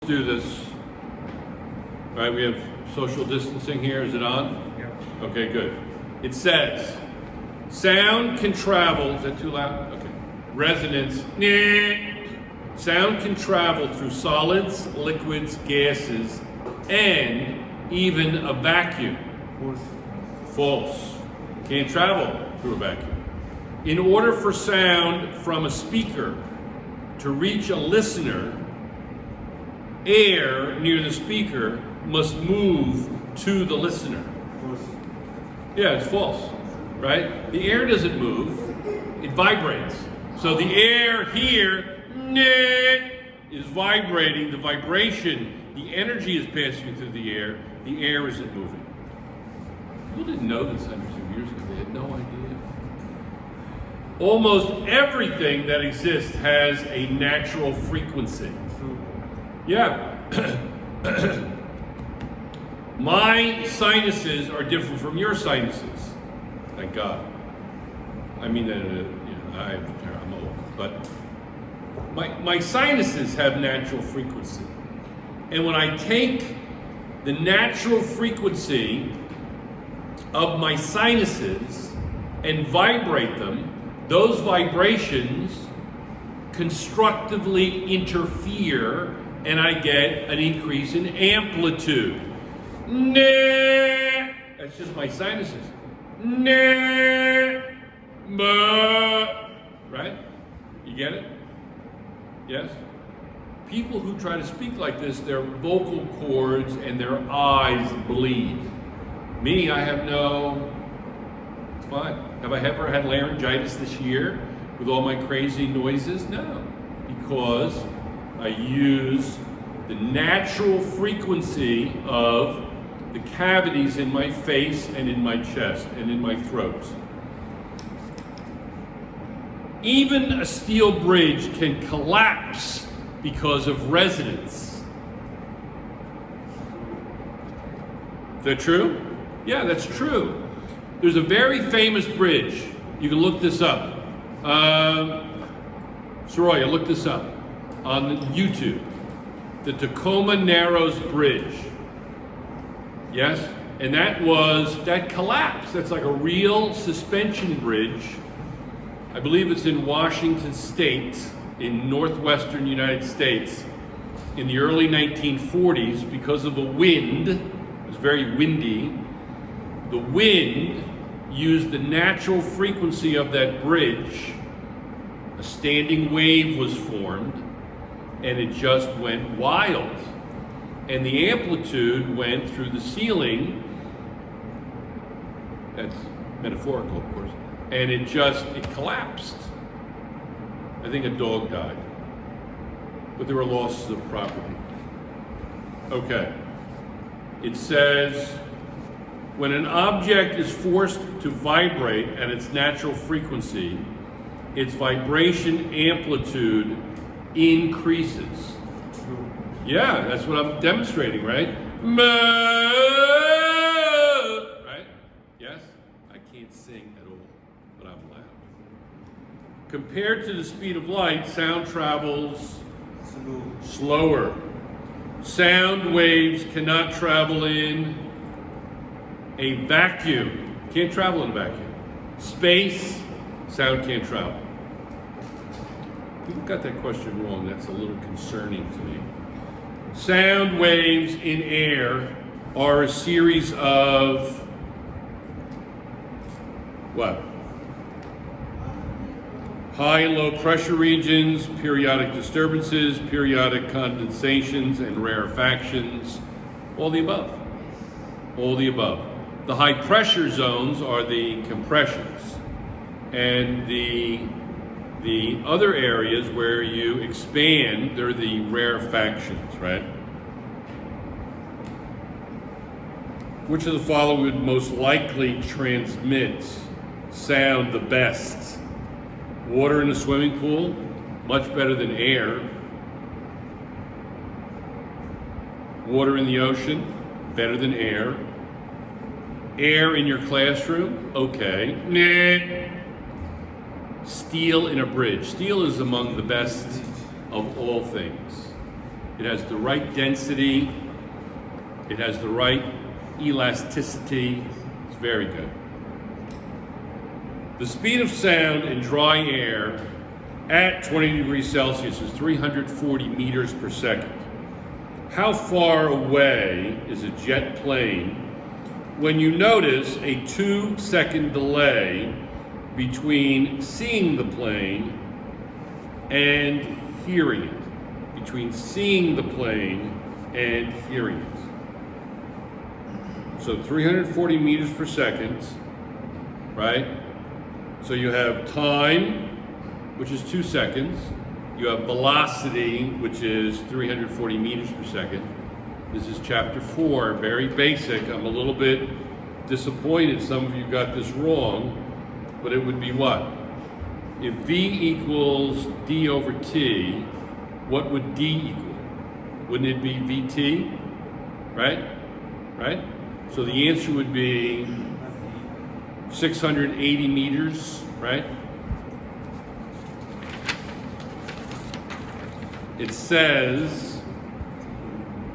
do this. All right, we have social distancing here. Is it on? Yeah. Okay, good. It says, sound can travel, is that too loud? Okay. Resonance, nah. Sound can travel through solids, liquids, gases, and even a vacuum. False. Can't travel through a vacuum. In order for sound from a speaker to reach a listener, air near the speaker must move to the listener. Yeah, it's false, right? The air doesn't move, it vibrates. So the air here is vibrating, the vibration, the energy is passing through the air isn't moving. People didn't know this hundreds of years ago, they had no idea. Almost everything that exists has a natural frequency. Yeah. My sinuses are different from your sinuses. Thank God. I mean, I'm old, but my sinuses have natural frequency. And when I take the natural frequency of my sinuses and vibrate them, those vibrations constructively interfere and I get an increase in amplitude. Nah. That's just my sinuses. Nah. Right? You get it? Yes? People who try to speak like this, their vocal cords and their eyes bleed. Me, I have no, it's fine. Have I ever had laryngitis this year with all my crazy noises? No, because I use the natural frequency of the cavities in my face and in my chest and in my throat. Even a steel bridge can collapse because of resonance. Is that true? Yeah, that's true. There's a very famous bridge. You can look this up. Soraya, look this up on YouTube. The Tacoma Narrows Bridge. Yes? And that collapsed. That's like a real suspension bridge. I believe it's in Washington State, in northwestern United States, in the early 1940s because of a wind. It was very windy. The wind used the natural frequency of that bridge. A standing wave was formed, and it just went wild. And the amplitude went through the ceiling. That's metaphorical, of course. And it collapsed. I think a dog died. But there were losses of property. Okay. It says, when an object is forced to vibrate at its natural frequency, its vibration amplitude increases. Yeah, that's what I'm demonstrating, right? Right? Yes? I can't sing at all, but I'm loud. Compared to the speed of light, sound travels slower. Sound waves cannot travel in a vacuum. Can't travel in a vacuum. Space, sound can't travel. People got that question wrong. That's a little concerning to me. Sound waves in air are a series of what? High and low pressure regions, periodic disturbances, periodic condensations, and rarefactions. All the above. All the above. The high pressure zones are the compressions, and the other areas where you expand, they're the rarefactions, right? Which of the following would most likely transmit sound the best? Water in a swimming pool, much better than air. Water in the ocean, better than air. Air in your classroom, okay. Nah. Steel in a bridge. Steel is among the best of all things. It has the right density. It has the right elasticity. It's very good. The speed of sound in dry air at 20 degrees Celsius is 340 meters per second. How far away is a jet plane when you notice a 2-second delay between seeing the plane and hearing it? Between seeing the plane and hearing it. So 340 meters per second, right? So you have time, which is 2 seconds. You have velocity, which is 340 meters per second. This is chapter 4, very basic. I'm a little bit disappointed some of you got this wrong, but it would be what? If V equals D over T, what would D equal? Wouldn't it be VT? Right? Right? So the answer would be 680 meters, right? It says,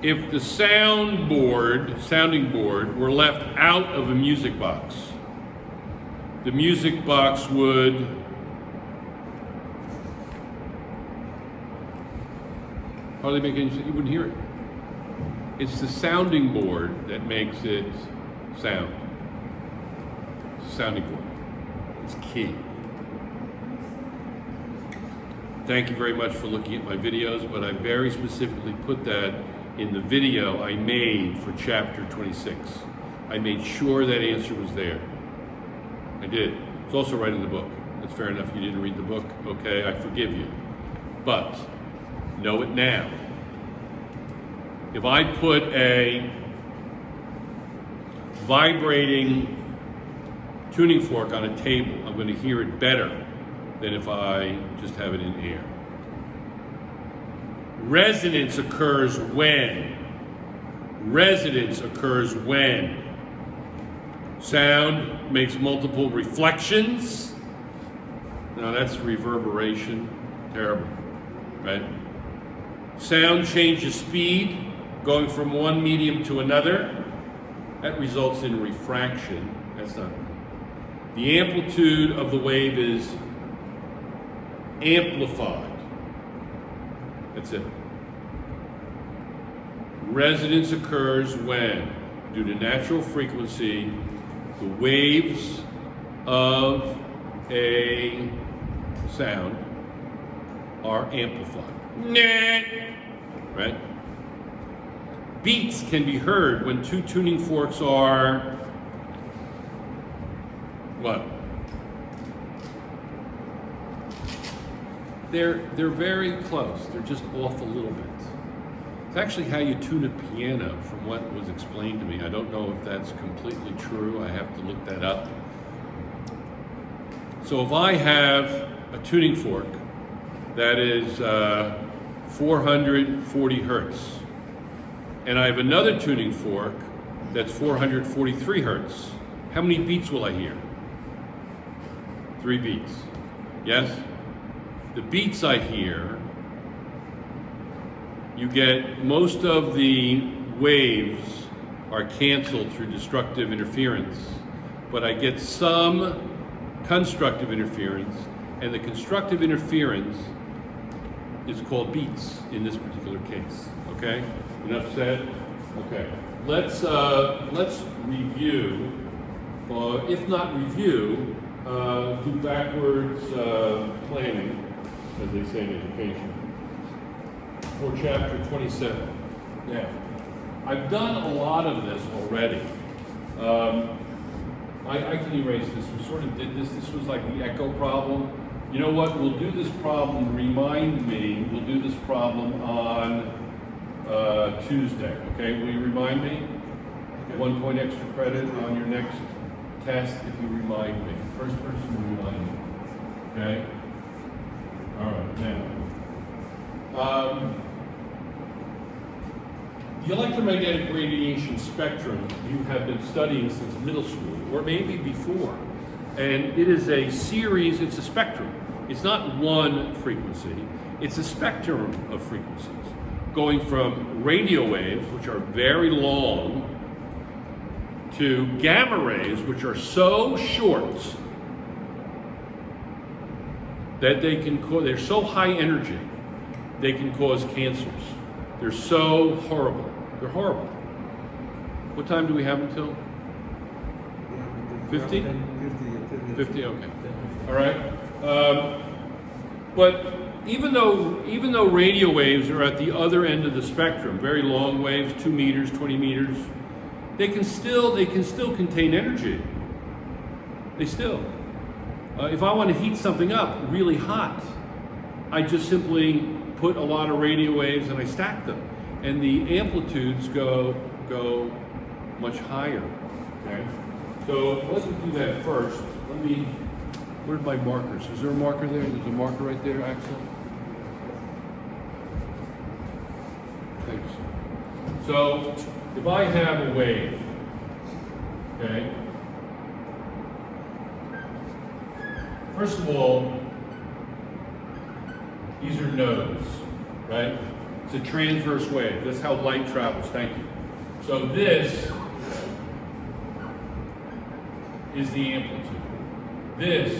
if the sounding board were left out of a music box, the music box would hardly make any sense. You wouldn't hear it. It's the sounding board that makes it sound. Sounding board. It's key. Thank you very much for looking at my videos, but I very specifically put that in the video I made for chapter 26. I made sure that answer was there. I did. It's also right in the book. That's fair enough. You didn't read the book. Okay, I forgive you. But know it now. If I put a vibrating tuning fork on a table, I'm going to hear it better than if I just have it in air. Resonance occurs when? Resonance occurs when sound makes multiple reflections. Now that's reverberation. Terrible, right? Sound changes speed, going from one medium to another. That results in refraction. That's not right. The amplitude of the wave is amplified. That's it. Resonance occurs when, due to natural frequency, the waves of a sound are amplified. Right? Beats can be heard when two tuning forks are what? They're very close. They're just off a little bit. It's actually how you tune a piano from what was explained to me. I don't know if that's completely true. I have to look that up. So if I have a tuning fork that is 440 hertz, and I have another tuning fork that's 443 hertz, how many beats will I hear? 3 beats. Yes? The beats I hear, you get most of the waves are canceled through destructive interference, but I get some constructive interference, and the constructive interference is called beats in this particular case. Okay? Enough said? Okay. Let's review, if not review, do backwards planning, as they say in education, for chapter 27. Now, I've done a lot of this already. I can erase this. We sort of did this. This was like the echo problem. You know what? We'll do this problem. Remind me. We'll do this problem on Tuesday. Okay? Will you remind me? Okay. 1 point extra credit on your next test if you remind me. First person to remind me. Okay? All right. Now, the electromagnetic radiation spectrum you have been studying since middle school, or maybe before. And it is a series, it's a spectrum. It's not one frequency, it's a spectrum of frequencies. going from radio waves, which are very long, to gamma rays, which are so short that they're so high energy, they can cause cancers. They're so horrible. They're horrible. What time do we have until? 50? 50, okay. All right. But even though radio waves are at the other end of the spectrum, very long waves, 2 meters, 20 meters, they can still contain energy. They still. If I want to heat something up really hot, I just simply put a lot of radio waves and I stack them, and the amplitudes go much higher. Okay. So let's do that first. Where's my markers? Is there a marker there? There's a marker right there, Axel. Thanks. So if I have a wave, okay. First of all, these are nodes, right? It's a transverse wave. That's how light travels. Thank you. So this is the amplitude. This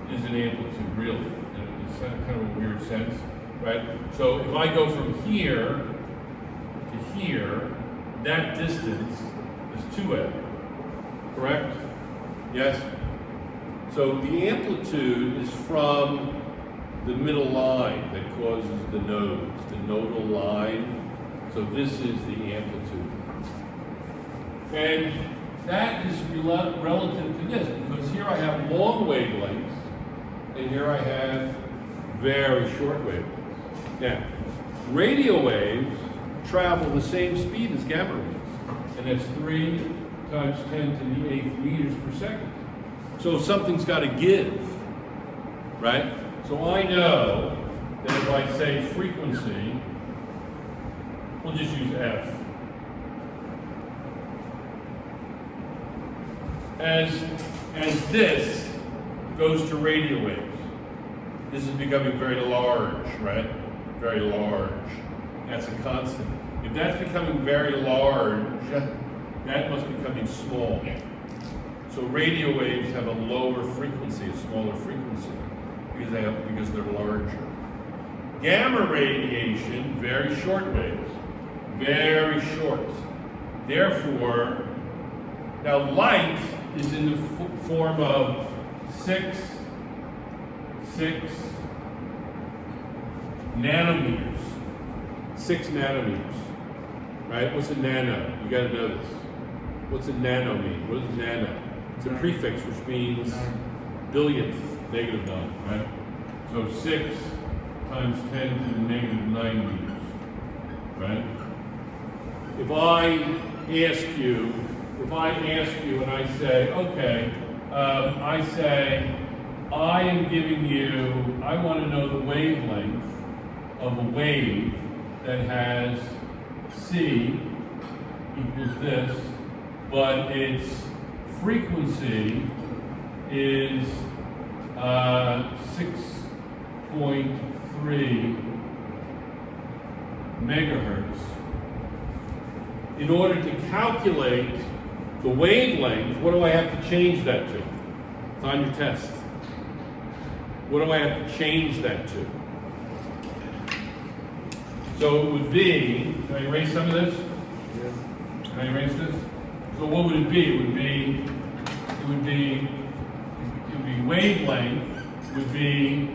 is an amplitude, really. It's kind of a weird sense, right? So if I go from here to here, that distance is 2a, correct? Yes? So the amplitude is from the middle line that causes the nodes, the nodal line. So this is the amplitude. And that is relative to this, because here I have long wavelengths, and here I have very short wavelengths. Now, radio waves travel the same speed as gamma rays, and that's 3 times 10 to the 8th meters per second. So something's got to give, right? So I know that if I say frequency, we'll just use F. As this goes to radio waves, this is becoming very large, right? Very large. That's a constant. If that's becoming very large, that must be becoming small. So radio waves have a lower frequency, a smaller frequency, because they're larger. Gamma radiation, very short waves, very short. Therefore, now light is in the form of 6 nanometers. 6 nanometers, right? What's a nano? You got to know this. What's a nano mean? What is nano? It's a prefix, which means billionth, -9, right? So 6 times 10 to the -9 meters, right? If I ask you and I say, okay, I am giving you, I want to know the wavelength of a wave that has C equals this, but its frequency is 6.3 megahertz. In order to calculate the wavelength, what do I have to change that to? It's on your test. What do I have to change that to? So it would be, can I erase some of this? Yes. Can I erase this? So what would it be? It would be wavelength would be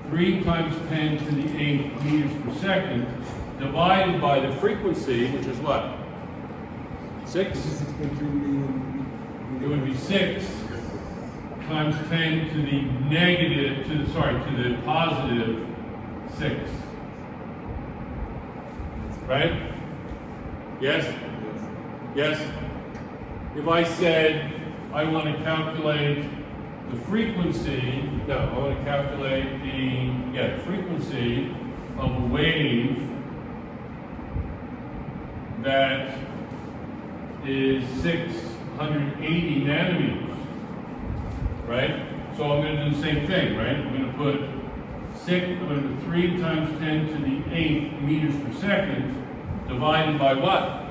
3 times 10 to the 8th meters per second divided by the frequency, which is what? 6? It would be 6 times 10 to the positive 6. Right? Yes? Yes? If I said I want to calculate the frequency, I want to calculate the frequency of a wave that is 680 nanometers, right? So I'm going to do the same thing, right? I'm going to put 3 times 10 to the 8 meters per second, divided by what?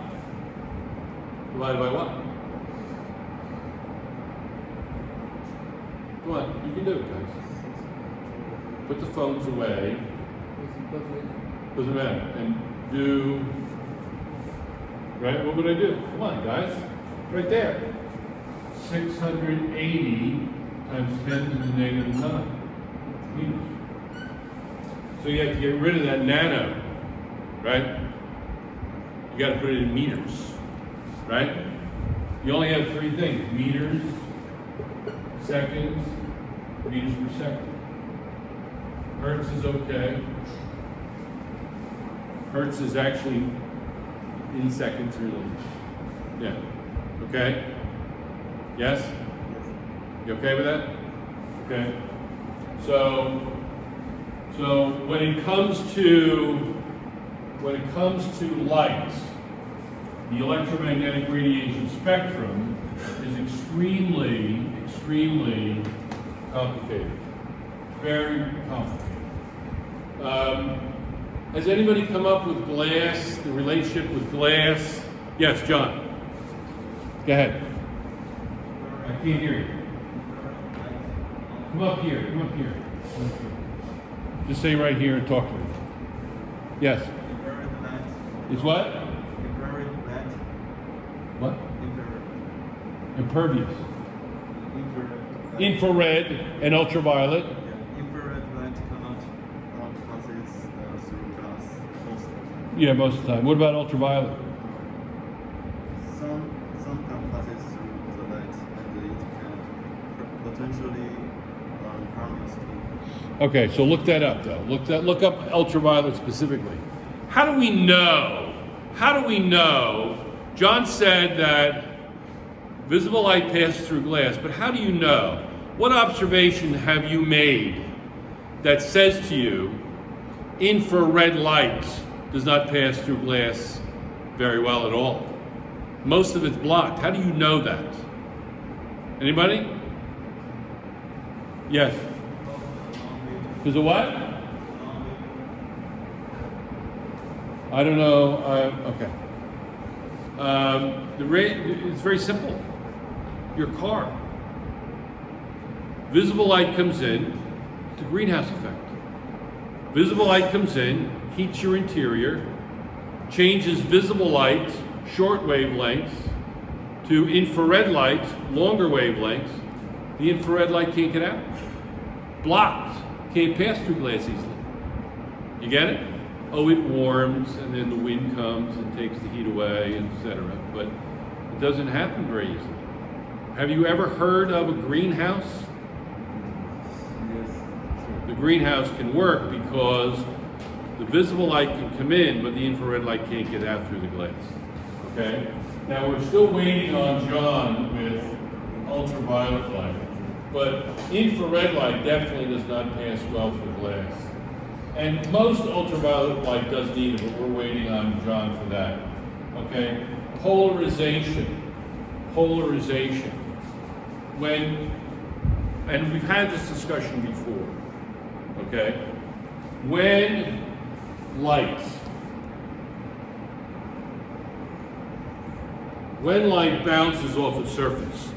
Divided by what? Come on, you can do it, guys. Put the phones away. Doesn't matter. And do, right? What would I do? Come on, guys. Right there. 680 times 10 to the negative 9 meters. So you have to get rid of that nano, right? You got to put it in meters, right? You only have 3 things: meters, seconds, meters per second. Hertz is okay. Hertz is actually in seconds, really. Yeah. Okay? Yes? You okay with that? Okay. So when it comes to light, the electromagnetic radiation spectrum is extremely complicated. Very complicated. Has anybody come up with glass, the relationship with glass? Yes, John. Go ahead. I can't hear you. Come up here. Just stay right here and talk to me. Yes. Is what? What? Impervious. Infrared and ultraviolet. Infrared light cannot passes through glass most of the time. Yeah, most of the time. What about ultraviolet? Some can passes through the light, and it can potentially harm us too. Okay, so look that up though. Look up ultraviolet specifically. How do we know? John said that visible light passes through glass, but how do you know? What observation have you made that says to you infrared light does not pass through glass very well at all? Most of it's blocked. How do you know that? Anybody? Yes. Because of what? I don't know. Okay. It's very simple. Your car. Visible light comes in, it's a greenhouse effect. Visible light comes in, heats your interior, changes visible light, short wavelengths, to infrared light, longer wavelengths. The infrared light can't get out. Blocked. Can't pass through glass easily. You get it? Oh, it warms, and then the wind comes and takes the heat away, etc. But it doesn't happen very easily. Have you ever heard of a greenhouse? Yes. The greenhouse can work because the visible light can come in, but the infrared light can't get out through the glass. Okay? Now we're still waiting on John with ultraviolet light, but infrared light definitely does not pass well through glass. And most ultraviolet light doesn't either, but we're waiting on John for that. Okay? Polarization. And we've had this discussion before. Okay? When light bounces off a surface,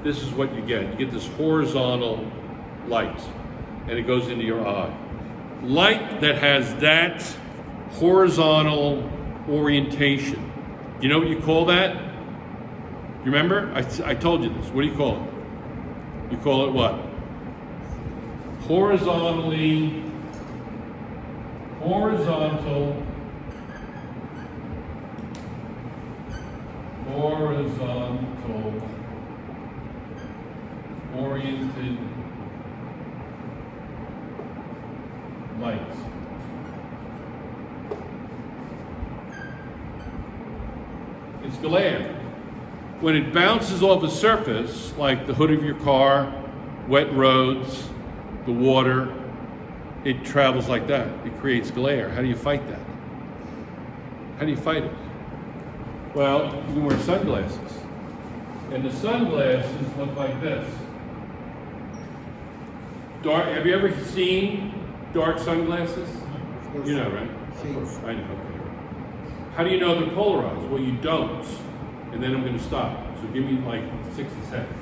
this is what you get. You get this horizontal light, and it goes into your eye. Light that has that horizontal orientation. You know what you call that? You remember? I told you this. What do you call it? You call it what? Horizontal oriented light. It's glare. When it bounces off a surface, like the hood of your car, wet roads, the water, it travels like that. It creates glare. How do you fight that? How do you fight it? Well, you can wear sunglasses. And the sunglasses look like this. Have you ever seen dark sunglasses? You know, right? Shades. I know. Okay. How do you know they're polarized? Well, you don't. And then I'm going to stop. So give me like 60 seconds.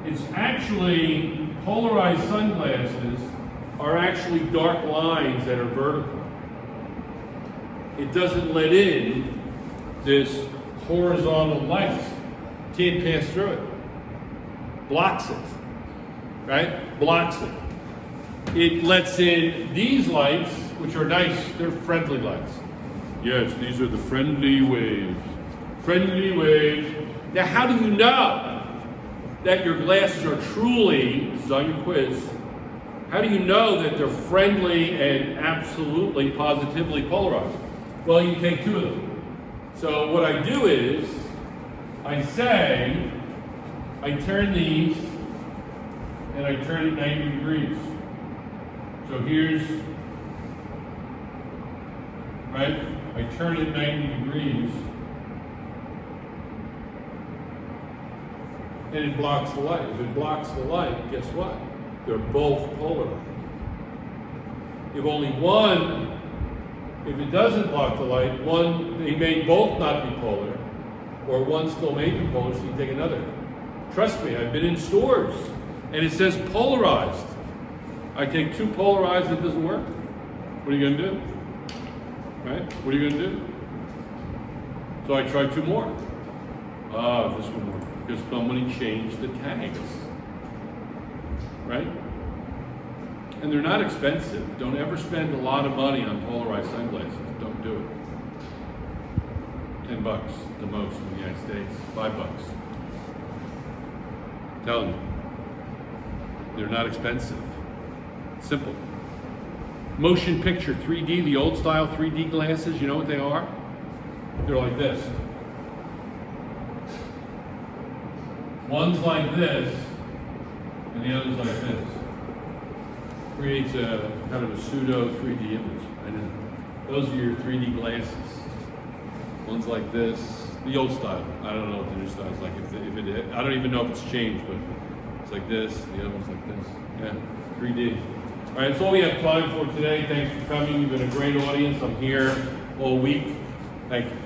It's actually, polarized sunglasses are actually dark lines that are vertical. It doesn't let in this horizontal light. Can't pass through it. Blocks it. Right? Blocks it. It lets in these lights, which are nice. They're friendly lights. Yes, these are the friendly waves. Friendly waves. Now, how do you know that your glasses are truly, this is on your quiz, how do you know that they're friendly and absolutely, positively polarized? Well, you take two of them. So what I do is, I say, I turn these, and I turn it 90 degrees. So here's, right? I turn it 90 degrees, and it blocks the light. If it blocks the light, guess what? They're both polarized. If only one, if it doesn't block the light, one, they may both not be polar, or one still may be polar, so you take another. Trust me, I've been in stores, and it says polarized. I take two polarized, it doesn't work. What are you going to do? Right? What are you going to do? So I try two more. Ah, this one worked. Because somebody changed the tags. Right? And they're not expensive. Don't ever spend a lot of money on polarized sunglasses. Don't do it. $10 the most in the United States. $5. I'm telling you. They're not expensive. Simple. Motion picture 3D, the old style 3D glasses, you know what they are? They're like this. One's like this, and the other's like this. Creates a kind of a pseudo 3D image. I know. Those are your 3D glasses. One's like this, the old style. I don't know what the new style is like. I don't even know if it's changed, but it's like this. The other one's like this. Yeah, 3D. All right, that's all we have time for today. Thanks for coming. You've been a great audience. I'm here all week. Thank you.